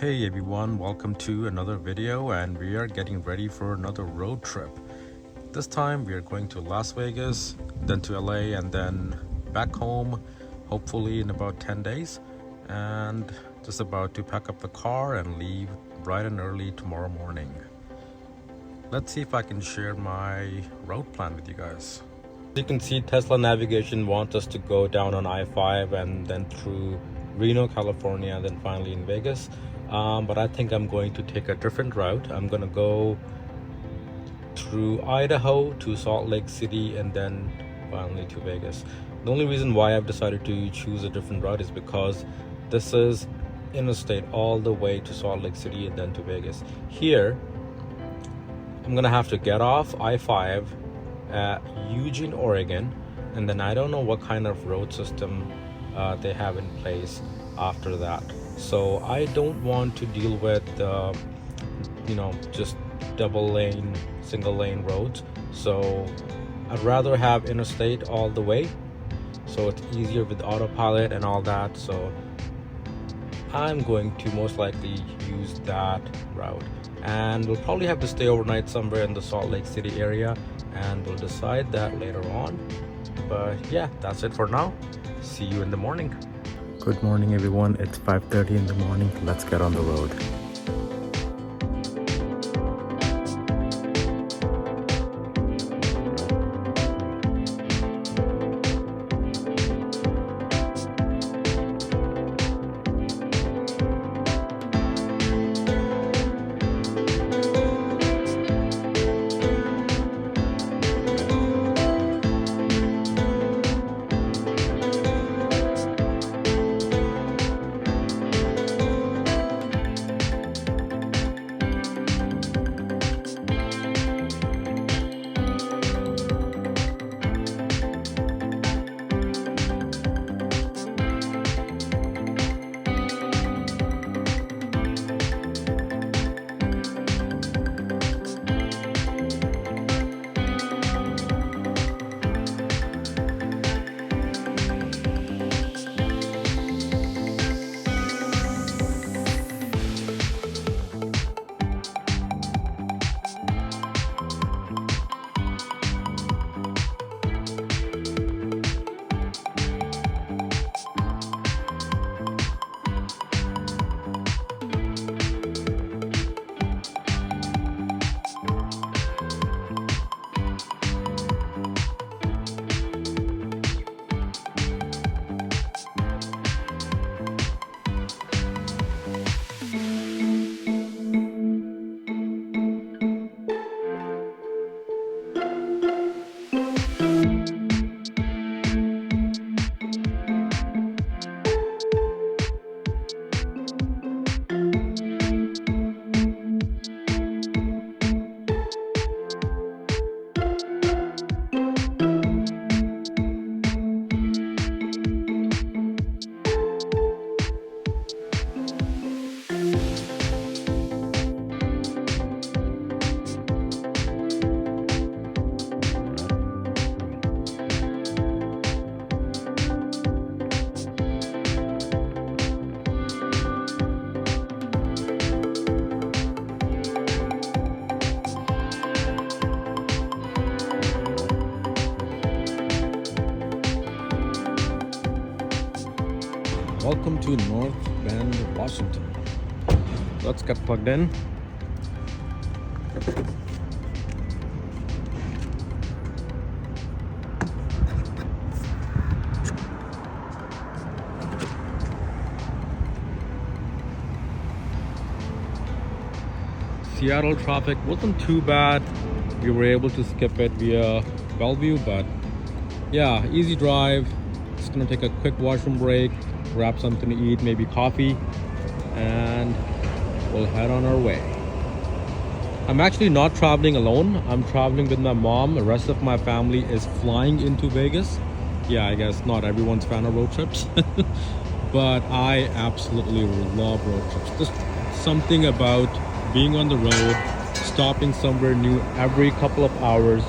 Hey everyone, welcome to another video, and we are getting ready for another road trip. This time we are going to Las Vegas, then to LA, and then back home, hopefully in about 10 days, and just about to pack up the car and leave bright and early tomorrow morning. Let's see if I can share my road plan with you guys. As you can see, Tesla navigation wants us to go down on I-5 and then through Reno, California, and then finally in Vegas. But I think I'm going to take a different route. I'm going to go through Idaho to Salt Lake City and then finally to Vegas. The only reason why I've decided to choose a different route is because this is interstate all the way to Salt Lake City and then to Vegas. Here, I'm going to have to get off I-5 at Eugene, Oregon, and then I don't know what kind of road system they have in place after that. So I don't want to deal with just double lane, single lane roads. So I'd rather have interstate all the way, so it's easier with autopilot and all that. So I'm going to most likely use that route, and we'll probably have to stay overnight somewhere in the Salt Lake City area, and we'll decide that later on. But yeah, that's it for now. See you in the morning. Good morning everyone, it's 5:30 in the morning. Let's get on the road. Welcome to North Bend, Washington. Let's get plugged in. Seattle traffic wasn't too bad. We were able to skip it via Bellevue, but yeah, easy drive. Just gonna take a quick washroom break, grab something to eat, maybe coffee, and we'll head on our way. I'm actually not traveling alone. I'm traveling with my mom. The rest of my family is flying into Vegas. Yeah, I guess not everyone's fan of road trips, but I absolutely love road trips. Just something about being on the road, stopping somewhere new every couple of hours,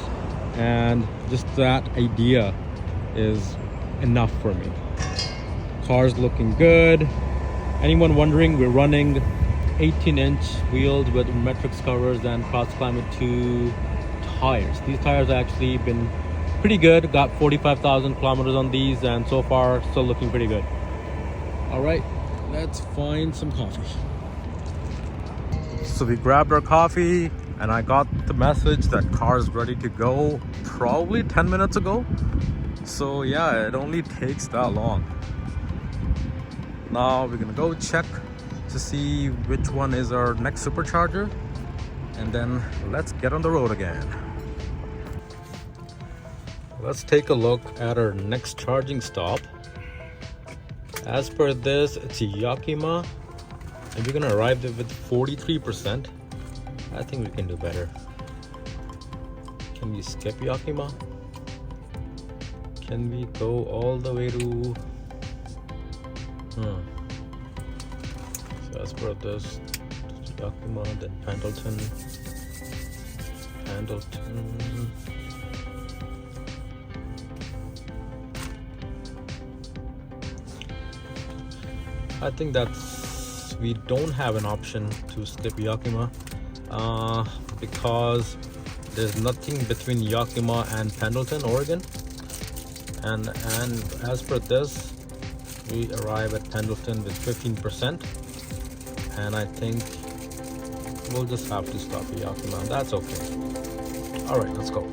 and just that idea is enough for me. Car's looking good. Anyone wondering, we're running 18-inch wheels with Metrix covers and cross climate 2 tires. These tires have actually been pretty good. Got 45,000 kilometers on these, and so far still looking pretty good. All right, let's find some coffee. So we grabbed our coffee and I got the message that car is ready to go probably 10 minutes ago. So yeah, it only takes that long. Now we're gonna go check to see which one is our next supercharger, and then let's get on the road again. Let's take a look at our next charging stop. As per this, it's Yakima, and we're gonna arrive there with 43%. I think we can do better. Can we skip Yakima? Can we go all the way to So as per this, Yakima, then Pendleton. I think that's, we don't have an option to skip Yakima because there's nothing between Yakima and Pendleton, Oregon, and as per this, we arrive at Pendleton with 15%, and I think we'll just have to stop at Yakima. That's okay. All right, let's go.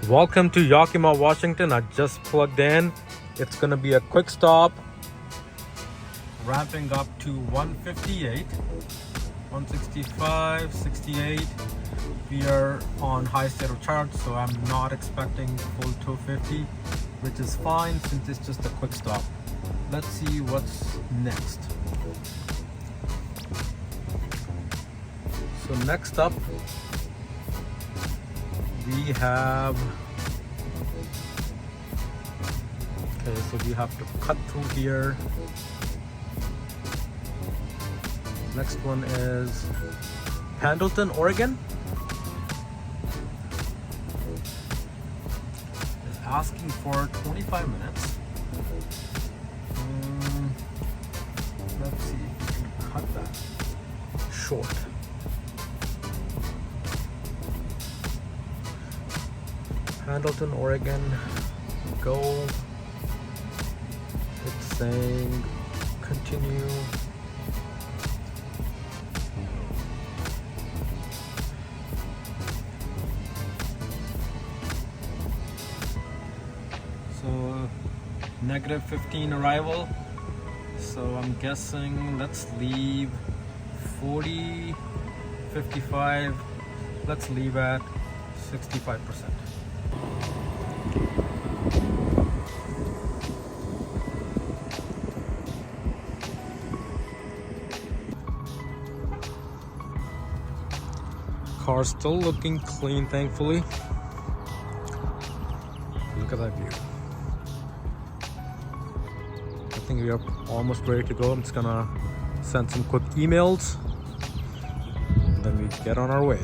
Welcome to Yakima, Washington. I just plugged in. It's gonna be a quick stop. Ramping up to 158, 165, 68. We are on high state of charge, so I'm not expecting full 250, which is fine since it's just a quick stop. Let's see what's next. So next up, we have, okay, so we have to cut through here. Next one is Pendleton, Oregon. It's asking for 25 minutes. Let's see if we can cut that short. Pendleton, Oregon, go. It's saying continue. So negative 15 arrival. So I'm guessing let's leave 40, 55. Let's leave at 65%. Car's still looking clean, thankfully. Look at that view. I think we are almost ready to go. I'm just gonna send some quick emails and then we get on our way.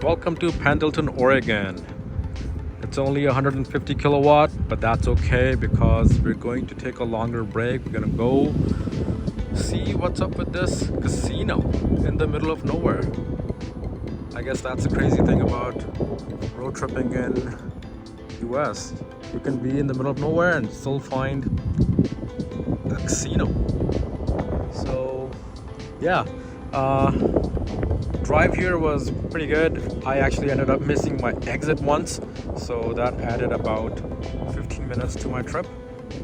Welcome to Pendleton, Oregon. It's only 150 kilowatt, but that's okay because we're going to take a longer break. We're gonna go see what's up with this casino in the middle of nowhere. I guess that's the crazy thing about road tripping in US. You can be in the middle of nowhere and still find a casino. So yeah, drive here was pretty good. I actually ended up missing my exit once, so that added about 15 minutes to my trip.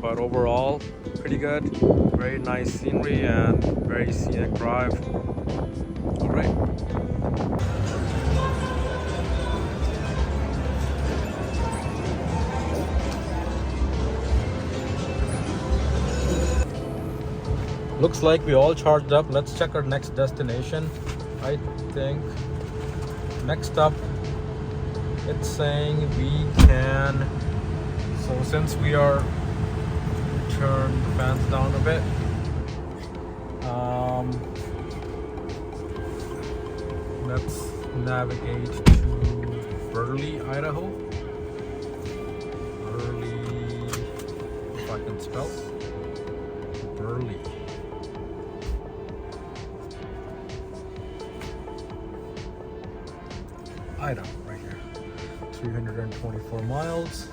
But overall, pretty good. Very nice scenery and very scenic drive. All right. Looks like we all charged up. Let's check our next destination. I think next up it's saying we can, so since we are, turn the fans down a bit, let's navigate to Burley, Idaho. Burley, if I can spell Burley. Idaho, right here. 324 miles.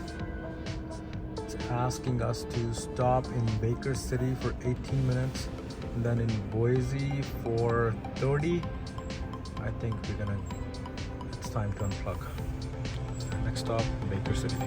It's asking us to stop in Baker City for 18 minutes and then in Boise for 30. I think it's time to unplug. Next stop, Baker City.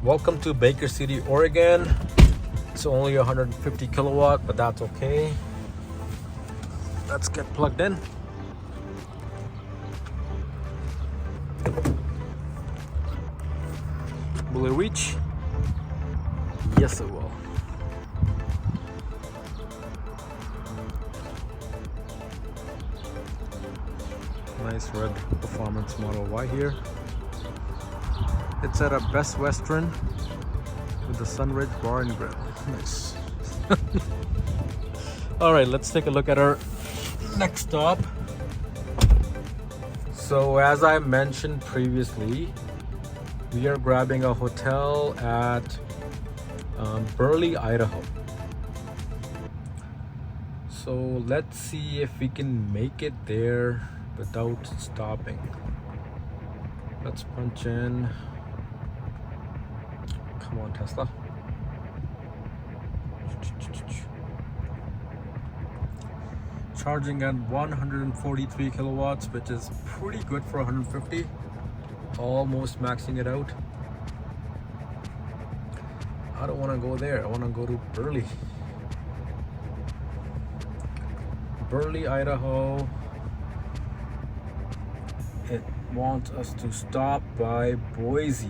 Welcome to Baker City, Oregon. It's only 150 kilowatt, but that's okay. Let's get plugged in. Will it reach? Yes, it will. Nice red Performance Model Y here. It's at a Best Western with the Sunridge Bar and Grill. Nice. All right, let's take a look at our next stop. So as I mentioned previously, we are grabbing a hotel at Burley, Idaho. So let's see if we can make it there without stopping. Let's punch in. Come on, Tesla. Charging at 143 kilowatts, which is pretty good for 150. Almost maxing it out. I don't want to go there. I want to go to Burley. Burley, Idaho. It wants us to stop by Boise.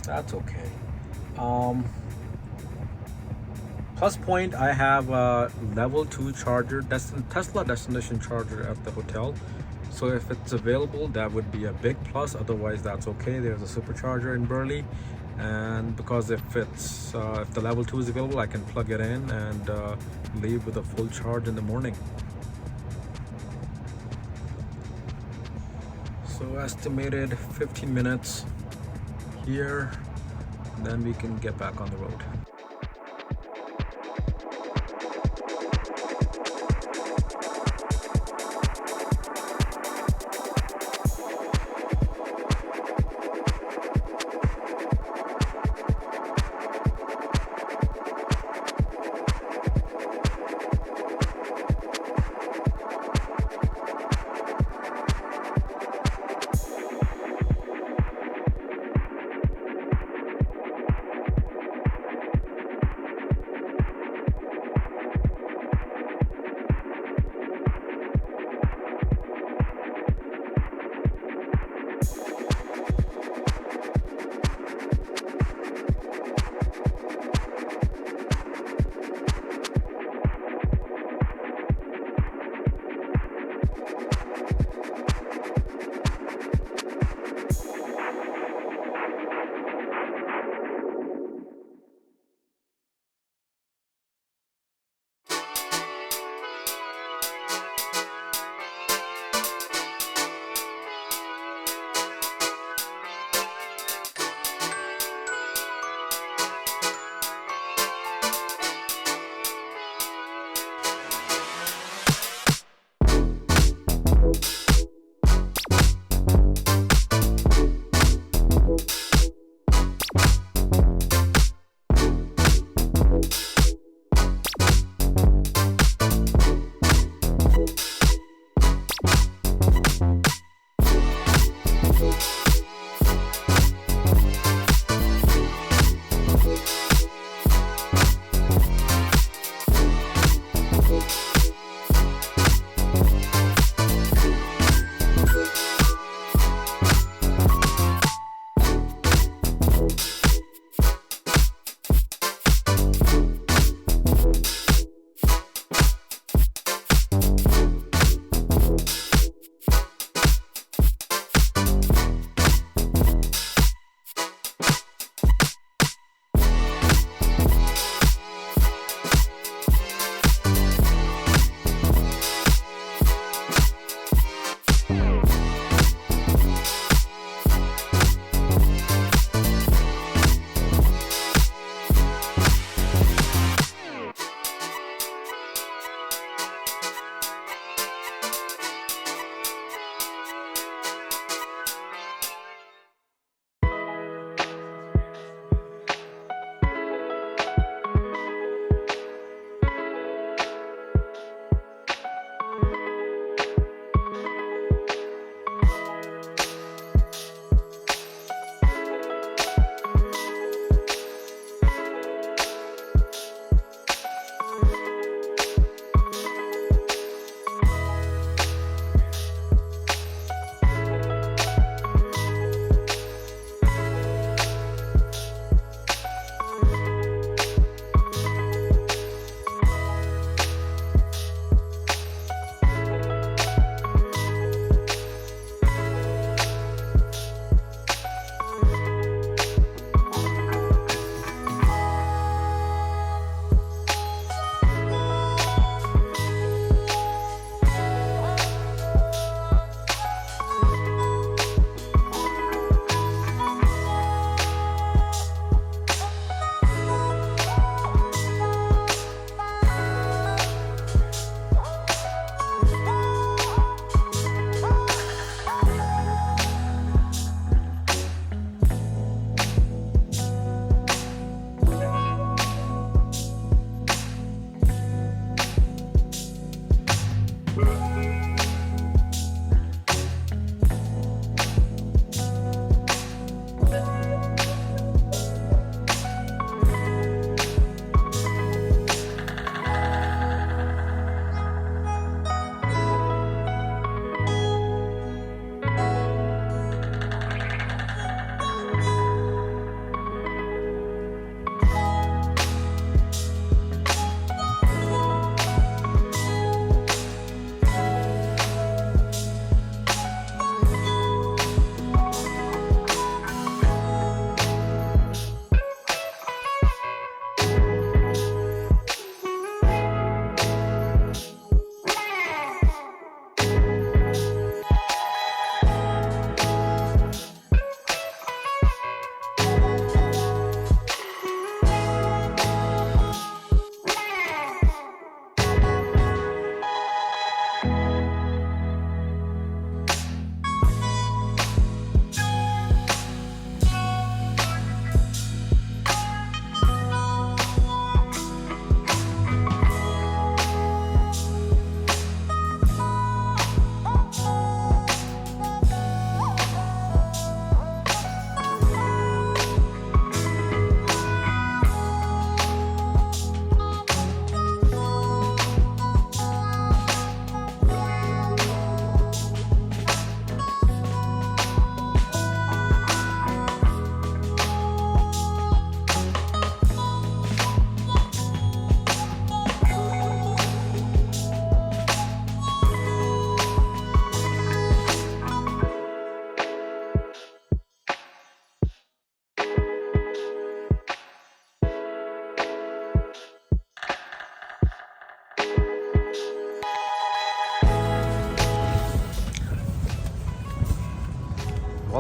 That's okay. Plus point, I have a level 2 charger, Tesla destination charger at the hotel. So if it's available, that would be a big plus. Otherwise, that's okay. There's a supercharger in Burley, and because if the level 2 is available, I can plug it in and leave with a full charge in the morning. So estimated 15 minutes here, and then we can get back on the road.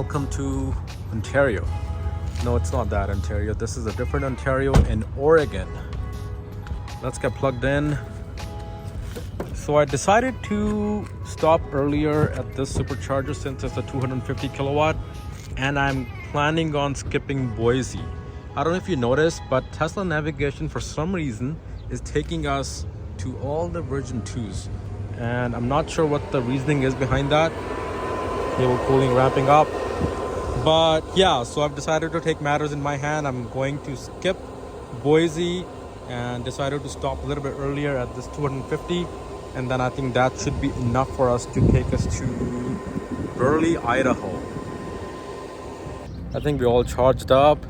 welcome to Ontario. No, it's not that Ontario. This is a different Ontario in Oregon. Let's get plugged in. So I decided to stop earlier at this supercharger since it's a 250 kilowatt, and I'm planning on skipping Boise. I don't know if you noticed, but Tesla navigation for some reason is taking us to all the Virgin 2s, and I'm not sure what the reasoning is behind that. Cable cooling ramping up, but yeah, so I've decided to take matters in my hand. I'm going to skip Boise and decided to stop a little bit earlier at this 250, and then I think that should be enough for us to take us to Burley, Idaho. I think we're all charged up,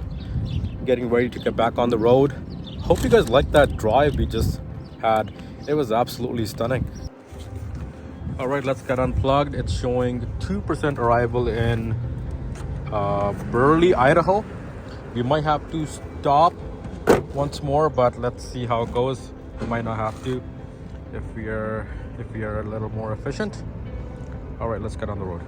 getting ready to get back on the road. Hope you guys liked that drive we just had. It was absolutely stunning. All right, let's get unplugged. It's showing 2% arrival in Burley, Idaho. We might have to stop once more, but let's see how it goes. We might not have to if we are a little more efficient. All right, let's get on the road.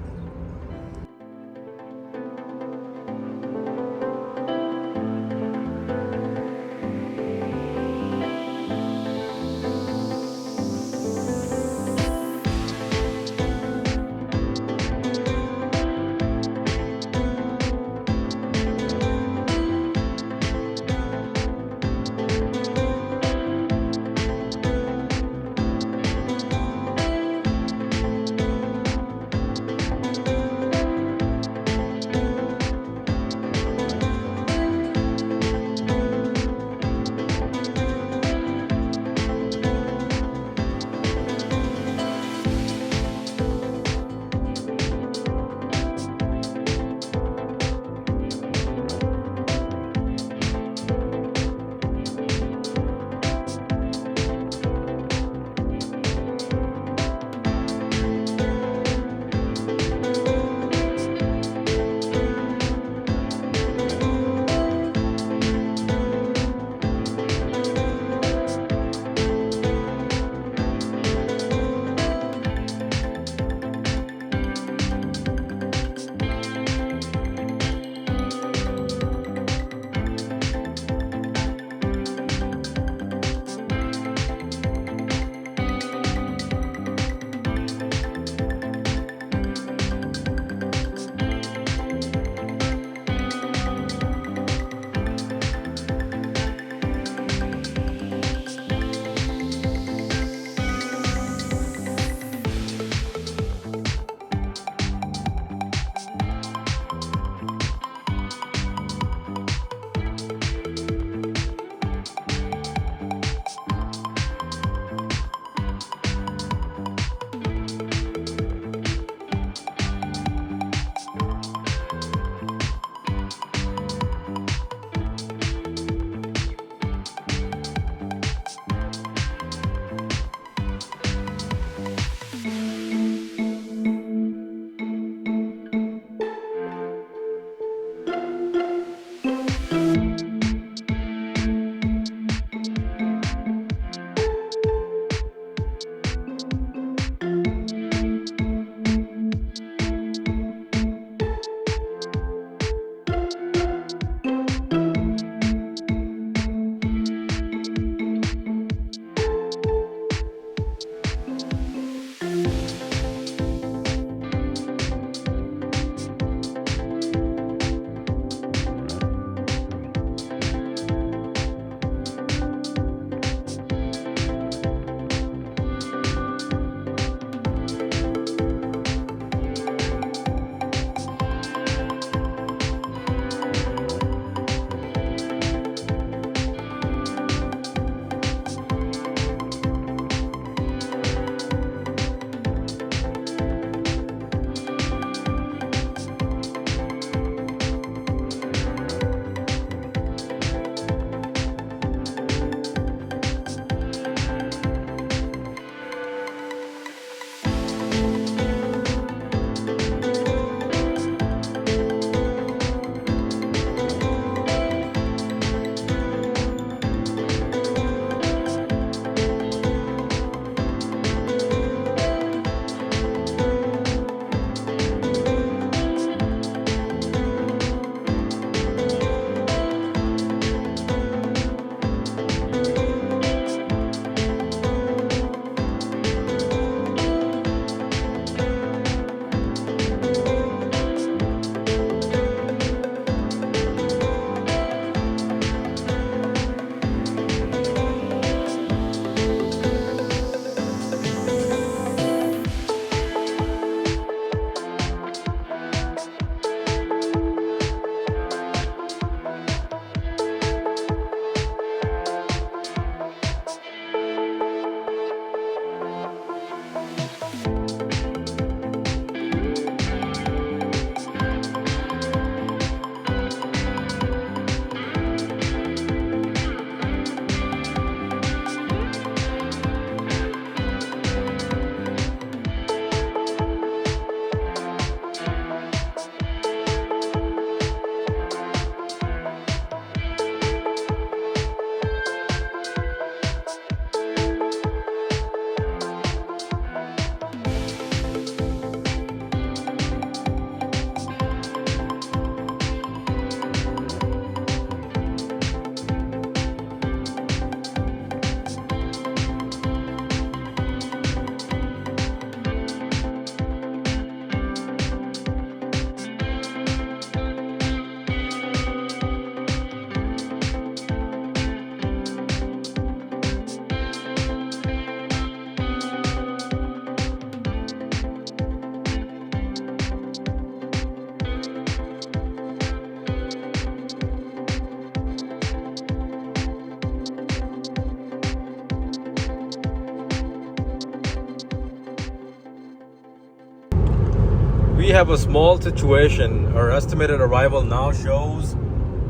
we have a small situation. Our estimated arrival now shows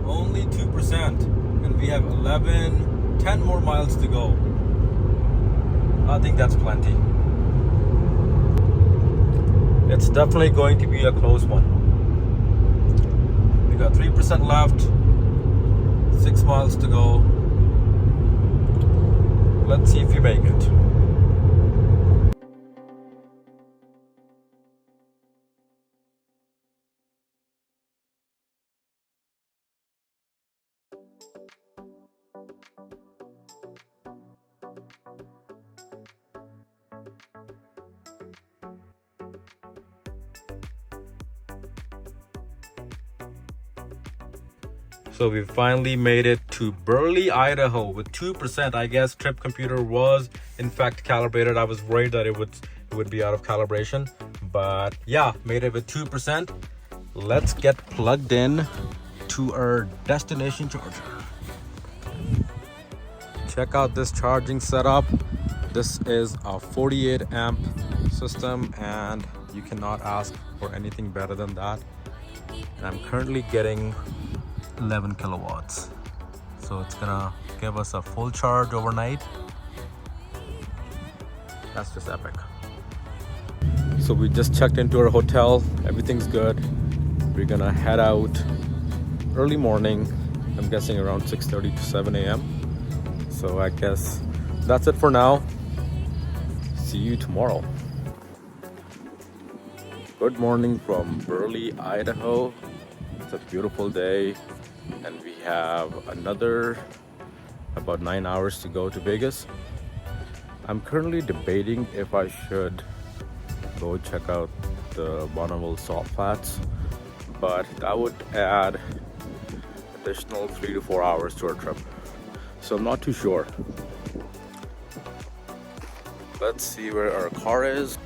only 2%, and we have 10 more miles to go. I think that's plenty. It's definitely going to be a close one. We got 3% left, 6 miles to go. Let's see if we make it. So we finally made it to Burley, Idaho with 2%. I guess trip computer was in fact calibrated. I was worried that it would be out of calibration, but yeah, made it with 2%. Let's get plugged in to our destination charger. Check out this charging setup. This is a 48 amp system and you cannot ask for anything better than that. And I'm currently getting 11 kilowatts, so it's gonna give us a full charge overnight. That's just epic. So we just checked into our hotel, everything's good. We're gonna head out early morning, I'm guessing around 6:30 to 7 a.m. So I guess that's it for now. See you tomorrow. Good morning from Burley, Idaho. It's a beautiful day and we have another about 9 hours to go to Vegas. I'm currently debating if I should go check out the Bonneville Salt Flats, but that would add additional 3 to 4 hours to our trip. So I'm not too sure. Let's see where our car is.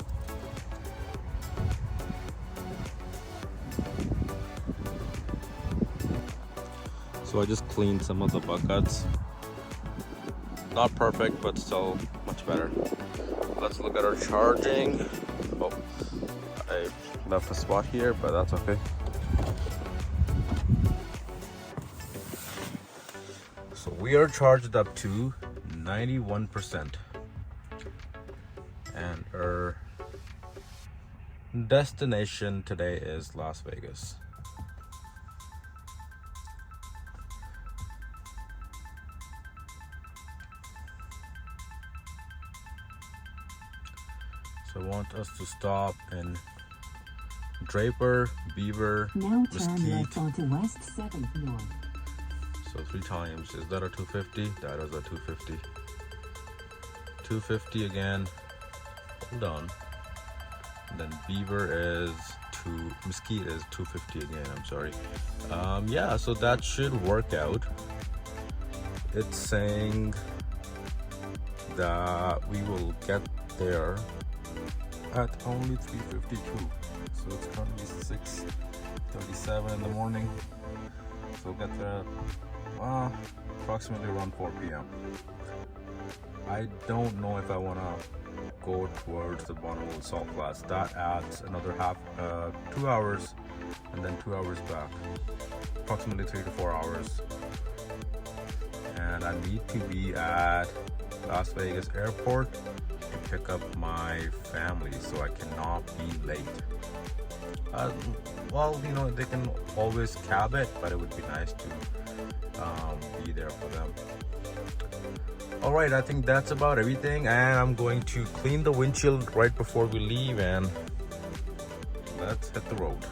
So I just cleaned some of the buckets. Not perfect, but still much better. Let's look at our charging. Oh, I left a spot here, but that's okay. So we are charged up to 91%. And our destination today is Las Vegas. So I want us to stop in Draper, Beaver, now turn Mesquite. left onto West 7th North. So 3 times. Is that a 250? That is a 250. 250 again. Hold on. And then Beaver is Mesquite is 250 again. I'm sorry. Yeah, so that should work out. It's saying that we will get there at only 3:52. So it's currently 6:37 in the morning. So we'll get there approximately around 4 p.m. I don't know if I want to go towards the Bonneville Salt Flats. That adds another 2 hours and then 2 hours back. Approximately 3 to 4 hours. And I need to be at Las Vegas Airport to pick up my family, so I cannot be late. Well, you know, they can always cab it, but it would be nice to be there for them. All right, I think that's about everything, and I'm going to clean the windshield right before we leave, and let's hit the road.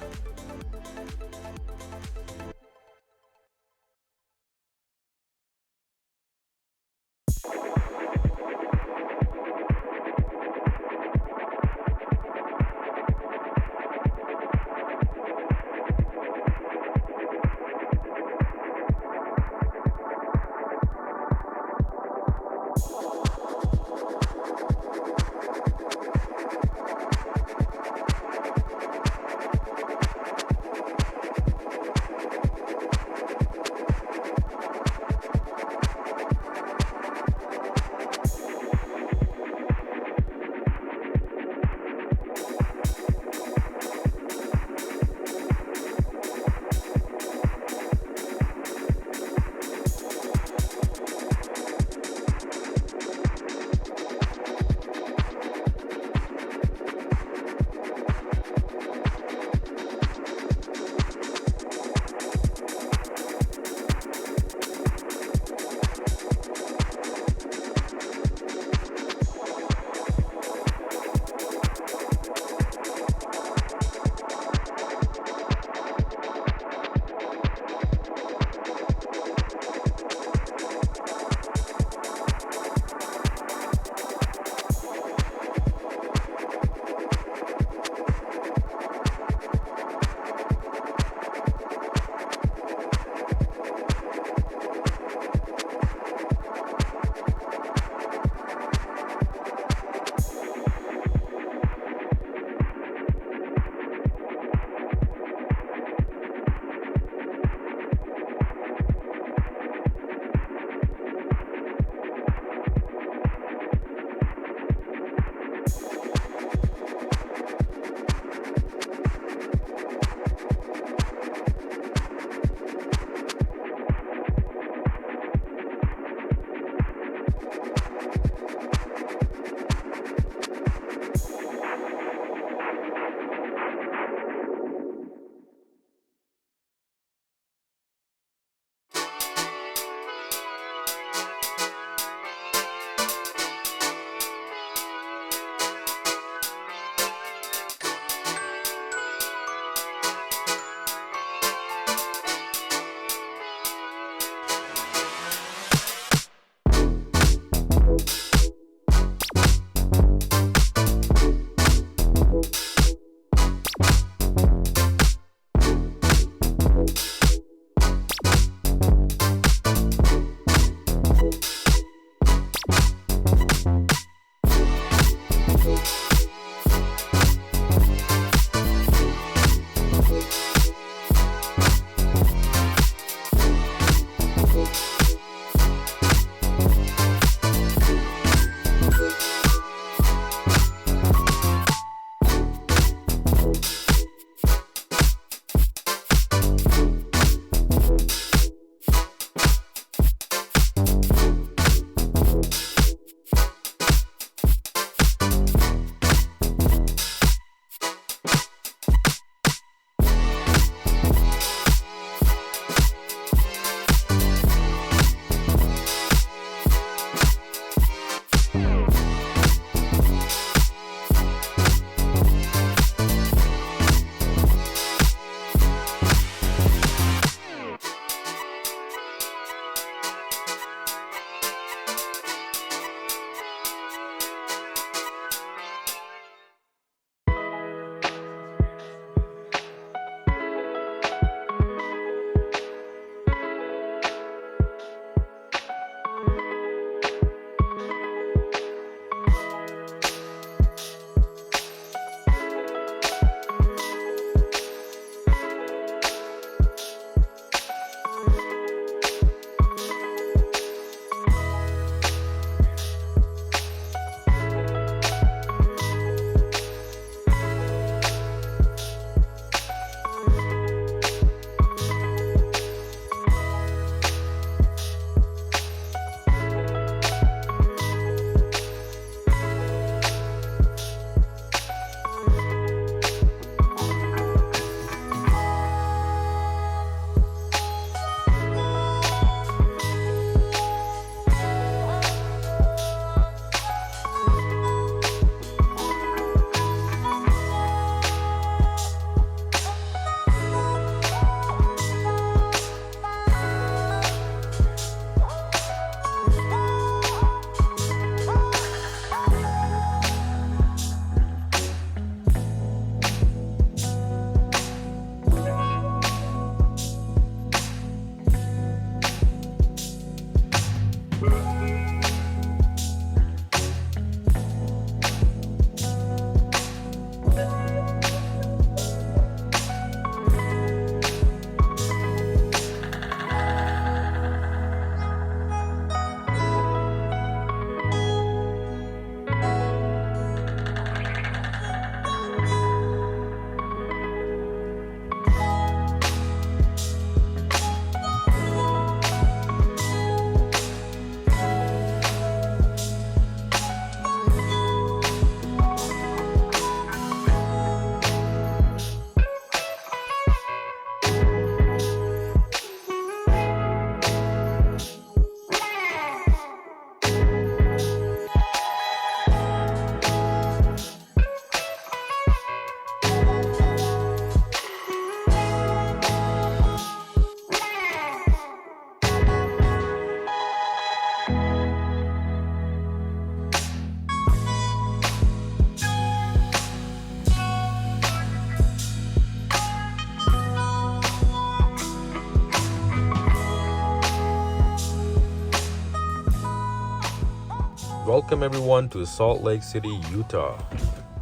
Welcome everyone to Salt Lake City, Utah.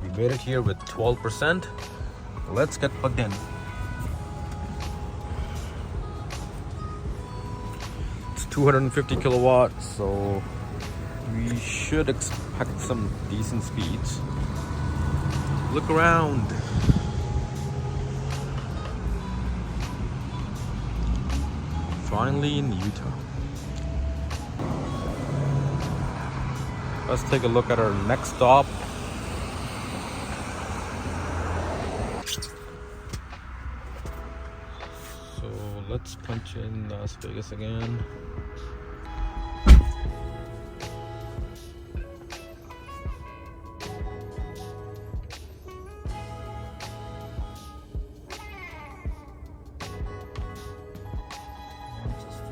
We made it here with 12%. Let's get plugged in. It's 250 kilowatts, so we should expect some decent speeds. Look around. Finally in Utah. Let's take a look at our next stop. So let's punch in Las Vegas again.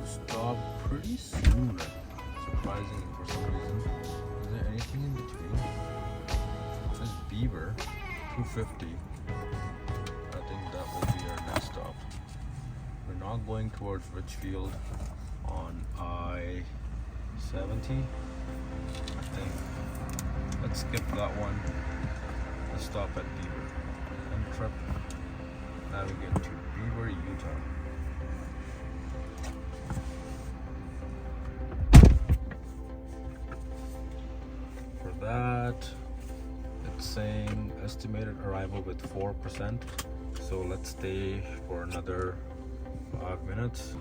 Stop pretty soon, surprisingly for some reason. Is there anything in between? It says Beaver, 250. I think that will be our next stop. We're not going towards Richfield on I-70. I think. Let's skip that one. Let's stop at Beaver. End trip. Navigate to Beaver, Utah. That it's saying estimated arrival with 4%, so let's stay for another 5 minutes.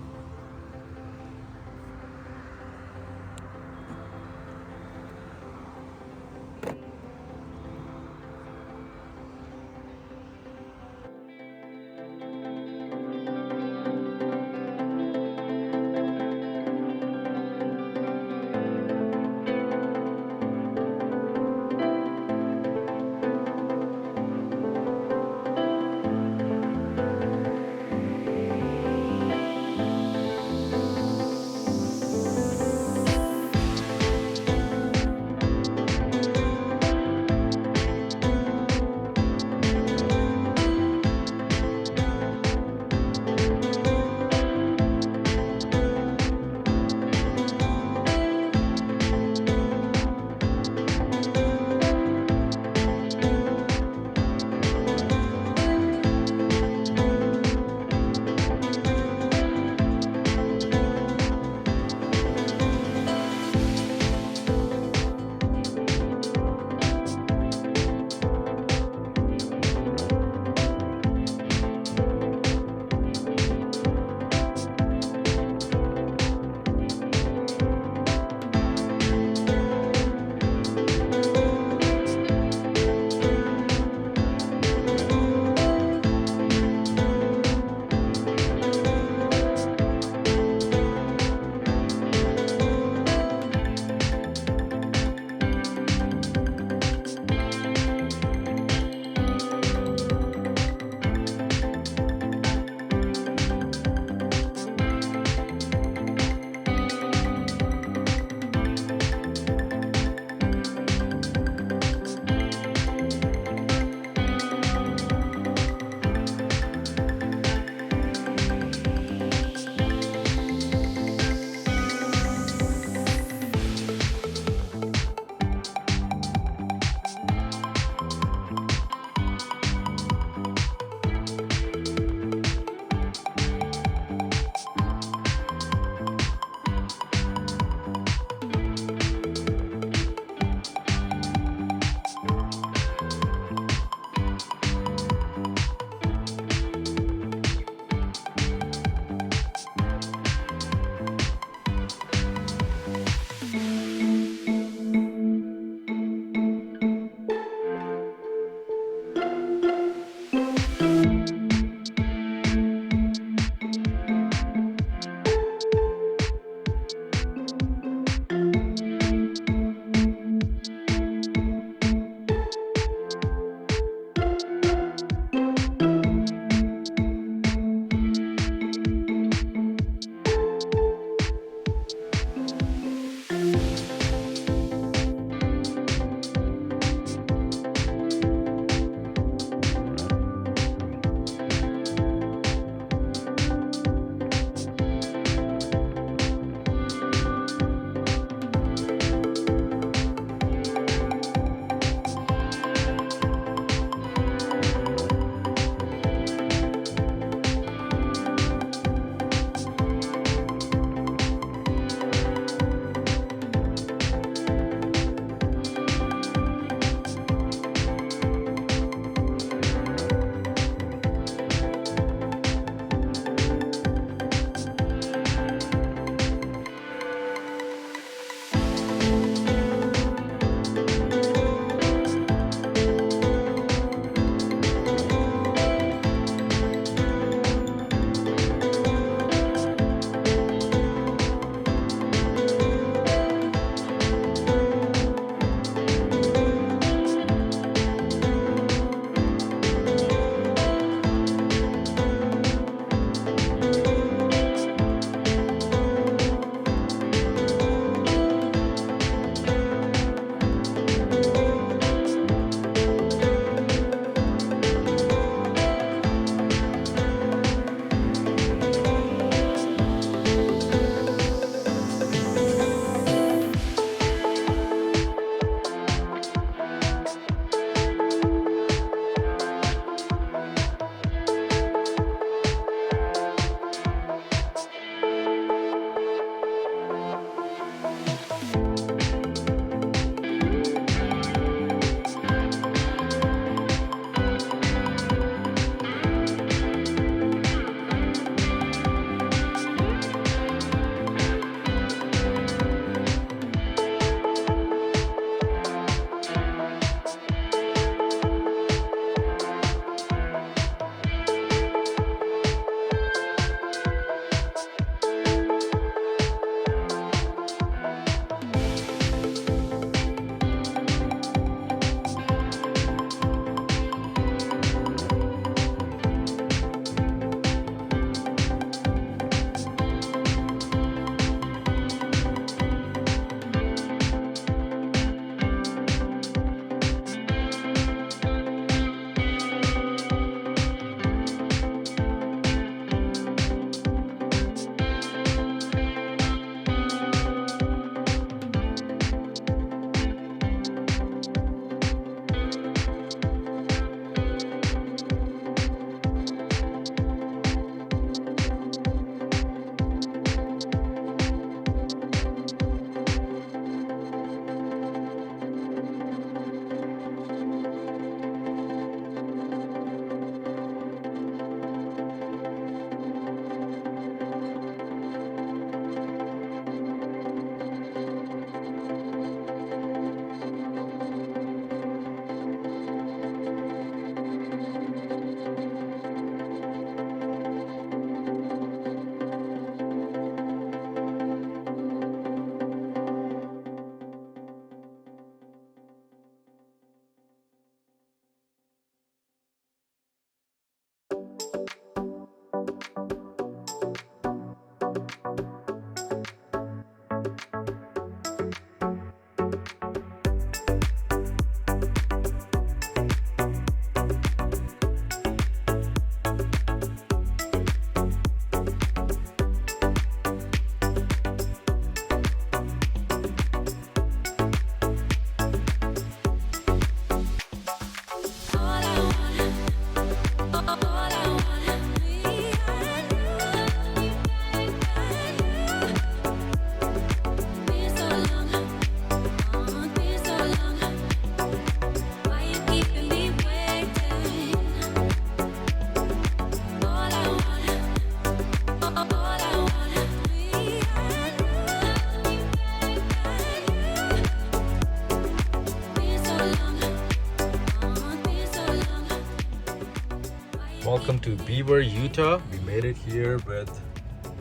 Welcome to Beaver, Utah. We made it here with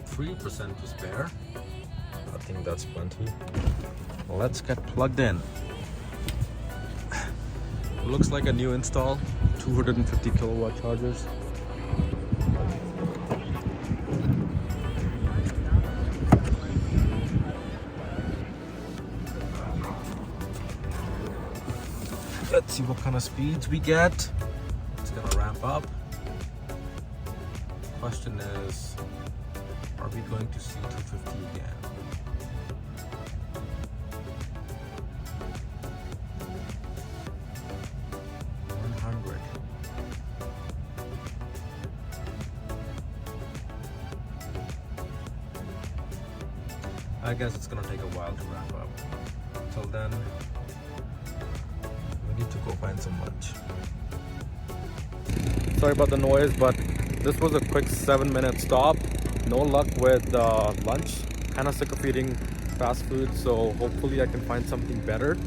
3% to spare. I think that's plenty. Let's get plugged in. Looks like a new install. 250 kilowatt chargers. Let's see what kind of speeds we get. It's gonna ramp up. Question is, are we going to see 250 again? I guess it's gonna take a while to wrap up. Till then, we need to go find some lunch. Sorry about the noise, but this was a quick 7-minute stop. No luck with lunch. Kind of sick of eating fast food, so hopefully I can find something better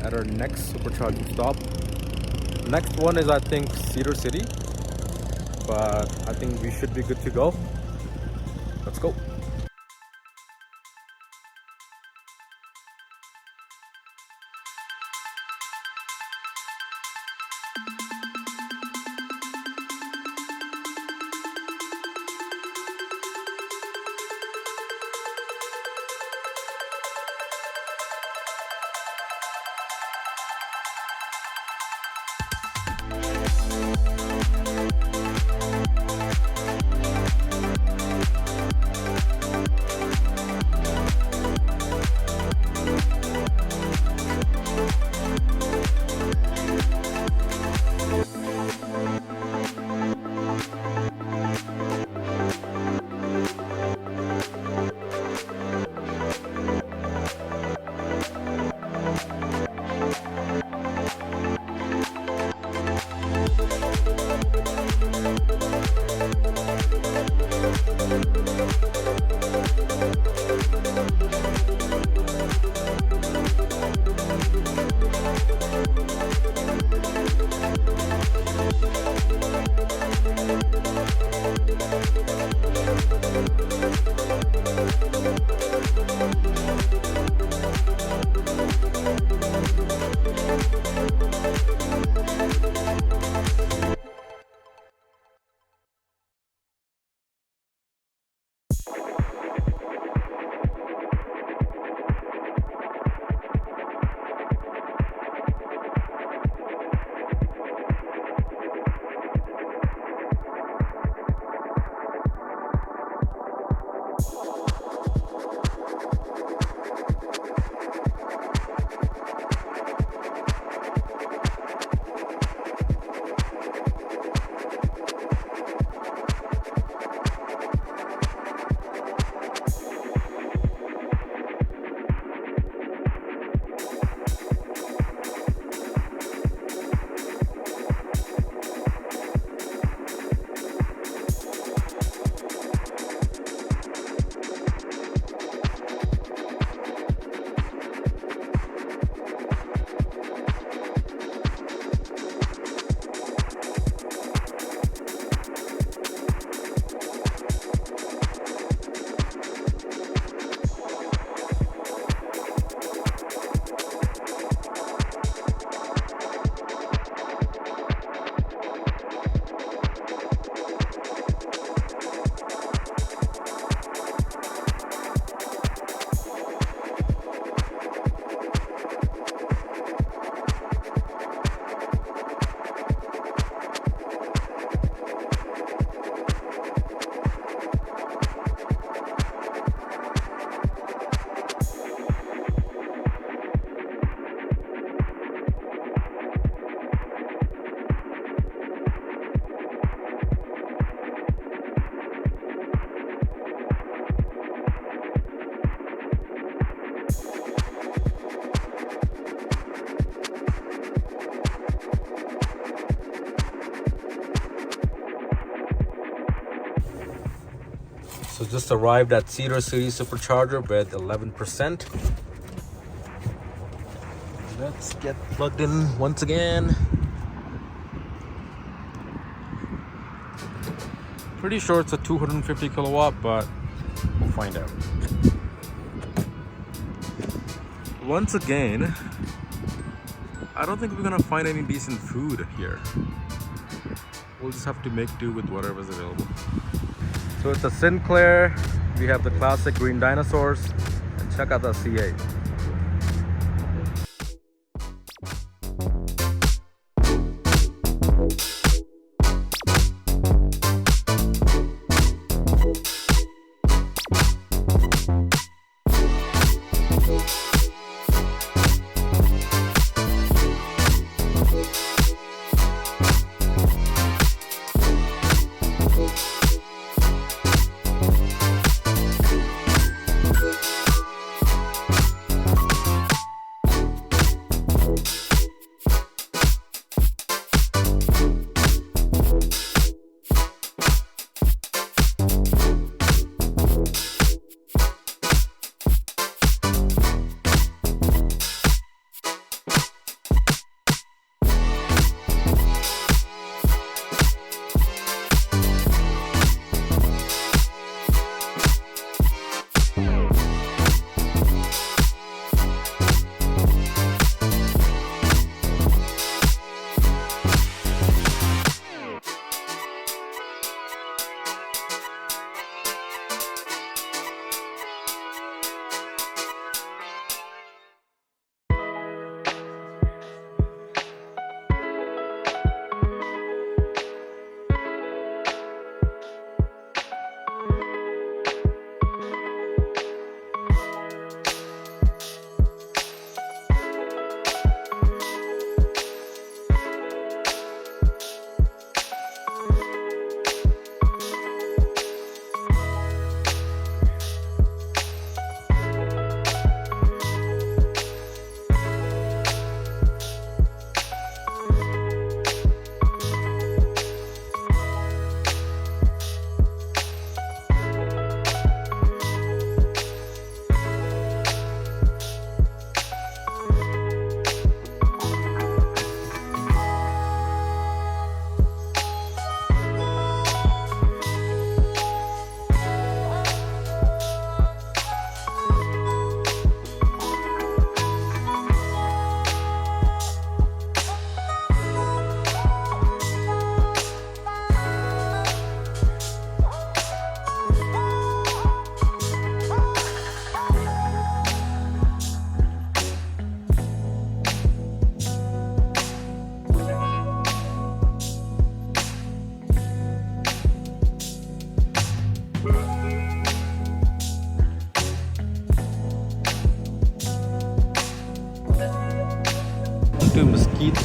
at our next supercharging stop. Next one is, I think, Cedar City, but I think we should be good to go. Let's go. So just arrived at Cedar City Supercharger with 11%. Let's get plugged in once again. Pretty sure it's a 250 kilowatt, but we'll find out. Once again, I don't think we're gonna find any decent food here. We'll just have to make do with whatever's available. So it's a Sinclair. We have the classic green dinosaurs. And check out the C8.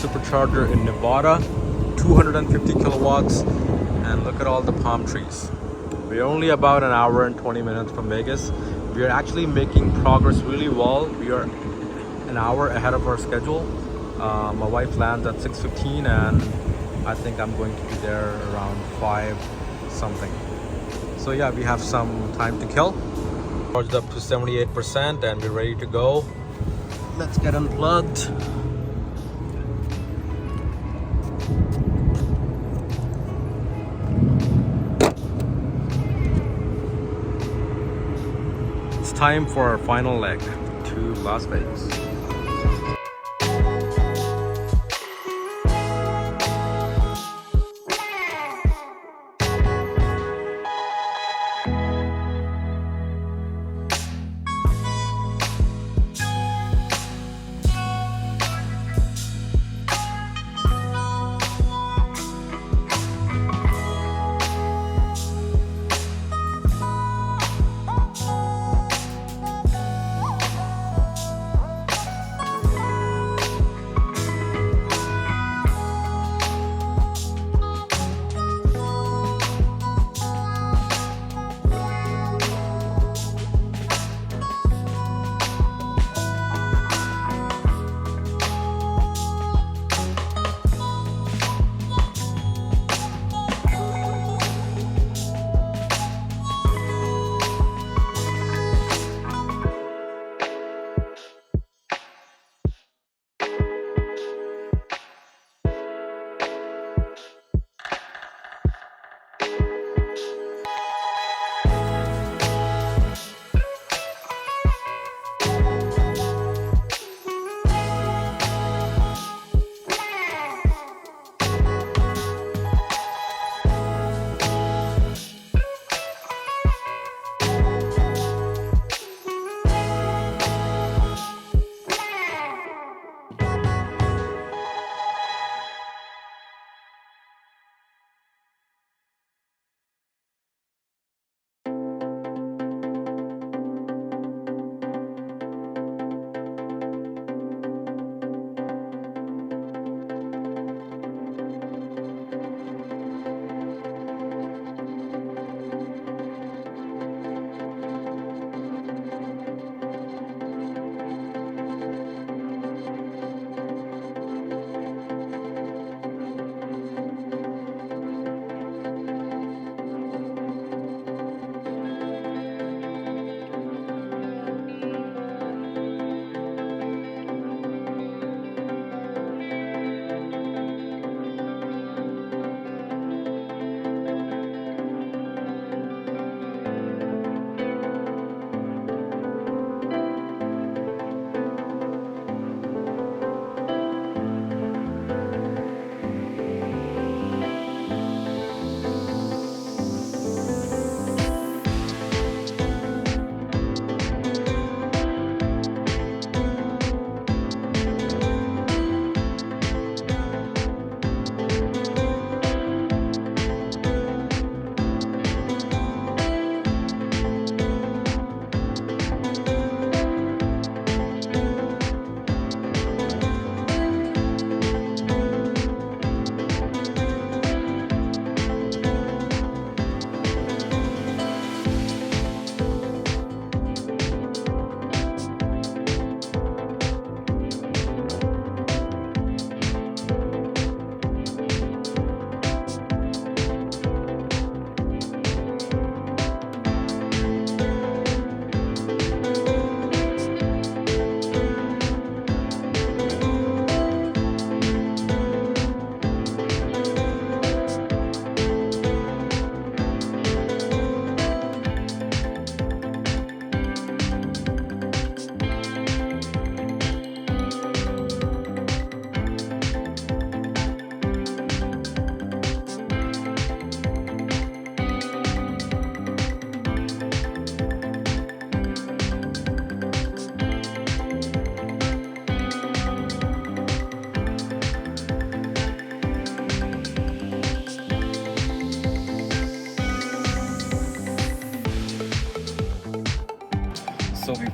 Supercharger in Nevada, 250 kilowatts, and look at all the palm trees. We're only about an hour and 20 minutes from Vegas. We are actually making progress really well. We are an hour ahead of our schedule. My wife lands at 6:15 and I think I'm going to be there around 5 something. So yeah, we have some time to kill. Charged up to 78% and we're ready to go. Let's get unplugged. Time for our final leg to Las Vegas.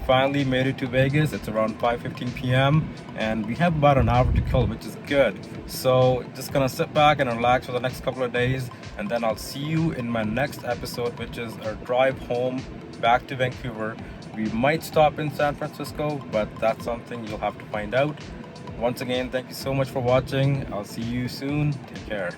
finally made it to Vegas. It's around 5:15 p.m. and we have about an hour to kill, which is good. So just gonna sit back and relax for the next couple of days, and then I'll see you in my next episode, which is our drive home back to Vancouver. We might stop in San Francisco, but that's something you'll have to find out. Once again, thank you so much for watching. I'll see you soon. Take care.